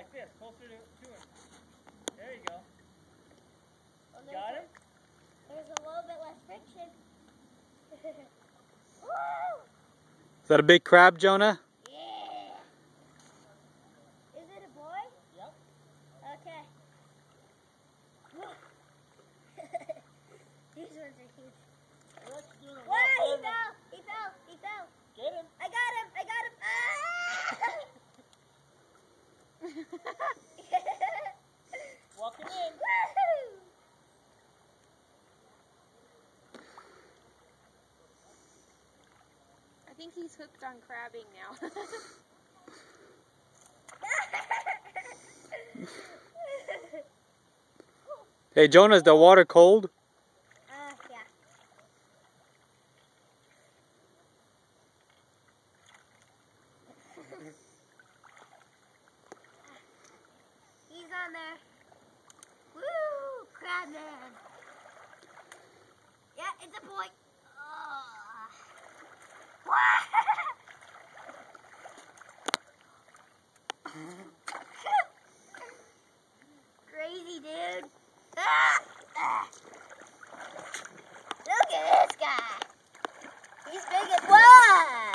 like this, closer to him. There you go. Well, got him? There's a little bit less friction. Is that a big crab, Jonah? Yeah. Is it a boy? Yep. Okay. These ones are huge. Whoa, he fell! He fell! He fell! Get him! I got him! I got him! Ah! Walking in. Woohoo! I think he's hooked on crabbing now. Hey, Jonah, is the water cold? Yeah. He's on there. Woo! Crabman. Yeah, it's a boy. Crazy, dude. Look at this guy. He's big as... Whoa!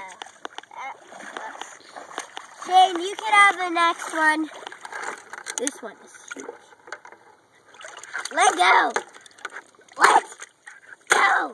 Shane, you can have the next one. This one is huge. Let go. Let go.